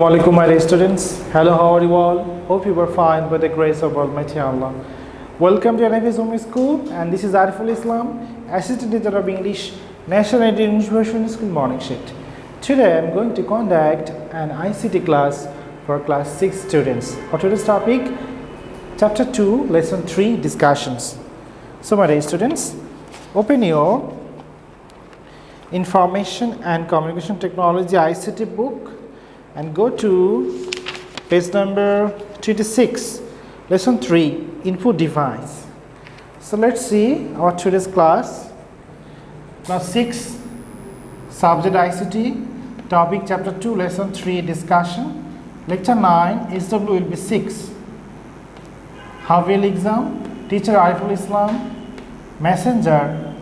Assalamualaikum my dear students. Hello, how are you all? Hope you were fine by the grace of Almighty Allah. Welcome to NFS Home School, and this is Ariful Islam, Assistant Teacher of English, National Indian University School Morning Shift. Today I am going to conduct an ICT class for class 6 students. For today's topic, Chapter 2, Lesson 3 discussions. So my dear students, open your Information and Communication Technology ICT book and go to page number 26, lesson 3, input device. So let's see our today's class. Class 6, subject ICT, topic chapter 2, lesson 3, discussion. Lecture 9, SW will be 6. Half-yearly exam, teacher Ariful Islam, messenger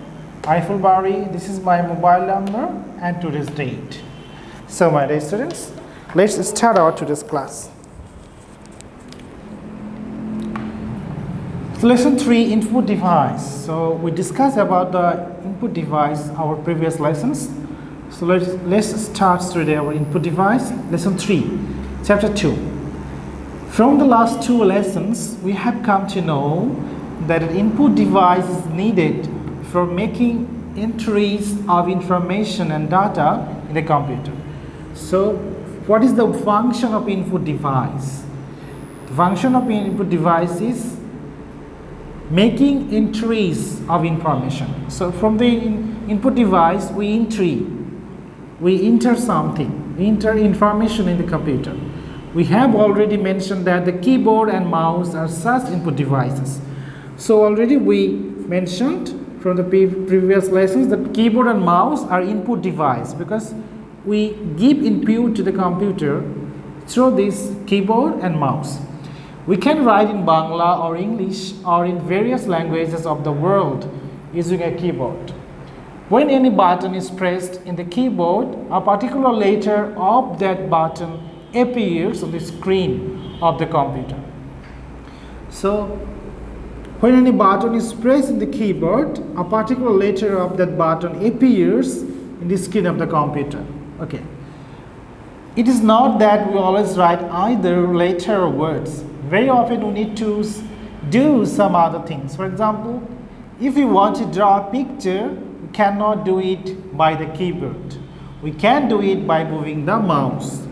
Ariful Bari. This is my mobile number and today's date. So my dear students, let's start our today's class. So lesson 3, input device. So we discussed about the input device our previous lessons. So let's start today our input device, lesson 3, chapter 2. From the last two lessons, we have come to know that an input device is needed for making entries of information and data in the computer. So what is the function of input device? The function of input device is making entries of information. So from the input device, we enter something, we enter information in the computer. We have already mentioned that the keyboard and mouse are such input devices. So already we mentioned from the previous lessons that keyboard and mouse are input device because we give input to the computer through this keyboard and mouse. We can write in Bangla or English or in various languages of the world using a keyboard. When any button is pressed in the keyboard, a particular letter of that button appears on the screen of the computer. So when any button is pressed in the keyboard, a particular letter of that button appears in the screen of the computer. Okay. It is not that we always write either letter or words. Very often we need to do some other things. For example, if we want to draw a picture, we cannot do it by the keyboard. We can do it by moving the mouse.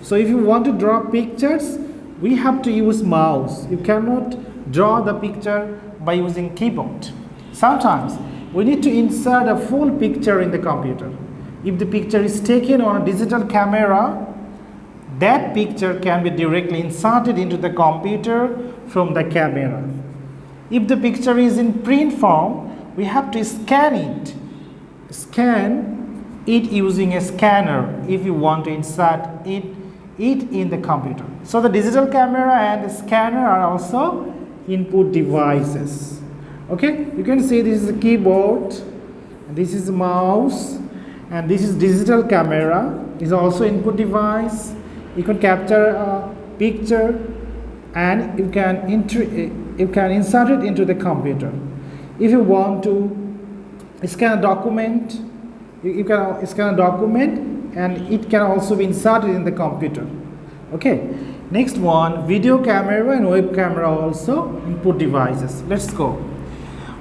So if you want to draw pictures, we have to use mouse. You cannot draw the picture by using keyboard. Sometimes we need to insert a full picture in the computer. If the picture is taken on a digital camera, that picture can be directly inserted into the computer from the camera. If the picture is in print form, we have to scan it using a scanner if you want to insert it in the computer. So the digital camera and the scanner are also input devices. Okay, you can see this is a keyboard, this is a mouse, and this is digital camera is also input device. You can capture a picture and you can insert it into the computer. If you want to scan a document, you can scan a document and it can also be inserted in the computer. Okay, next one, video camera and web camera also input devices. Let's go.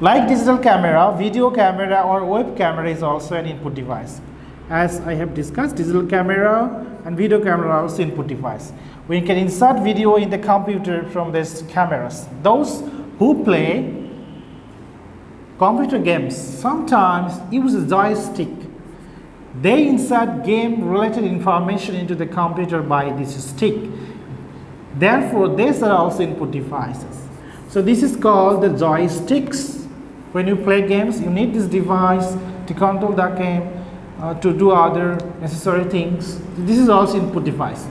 Like digital camera, video camera or web camera is also an input device. As I have discussed, digital camera and video camera are also input device. We can insert video in the computer from these cameras. Those who play computer games sometimes use a joystick. They insert game related information into the computer by this stick. Therefore, these are also input devices. So this is called the joysticks. When you play games, you need this device to control the game, to do other necessary things. This is also input device.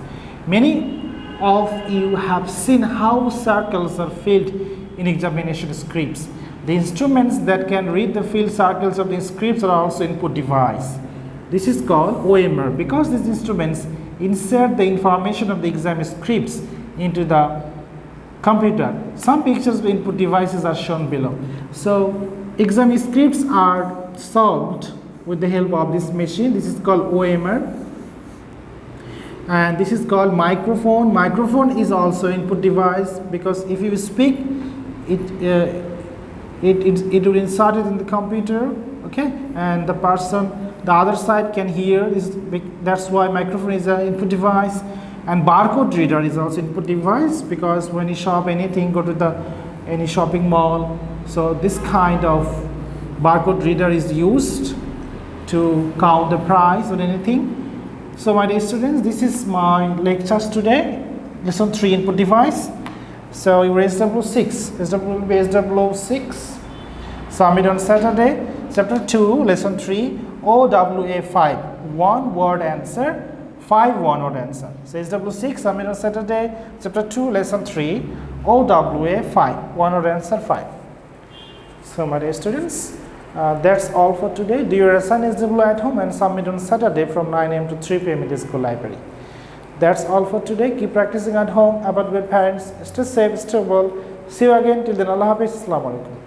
Many of you have seen how circles are filled in examination scripts. The instruments that can read the filled circles of the scripts are also input device. This is called OMR because these instruments insert the information of the exam scripts into the computer. Some pictures of input devices are shown below. So exam scripts are solved with the help of this machine. This is called OMR. And this is called microphone. Microphone is also input device, because if you speak, it will insert it in the computer, okay, and the other side can hear. That's why microphone is an input device. And barcode reader is also input device, because when you shop anything, go to any shopping mall, so this kind of barcode reader is used to count the price or anything. So my dear students, this is my lectures today. Lesson 3, input device. So your SW6, will be SW6, submit on Saturday. Chapter 2, lesson 3, OWA 5, one word answer, 5 one-word answer. So SW6, submit on Saturday. Chapter 2, lesson 3, OWA 5, one-word answer 5. So my dear students, that's all for today. Do your assign SW at home and submit on Saturday from 9 AM to 3 PM in the school library. That's all for today. Keep practicing at home. About your parents. Stay safe, stay well. See you again. Till then, Allah Hafiz. Assalamu alaikum.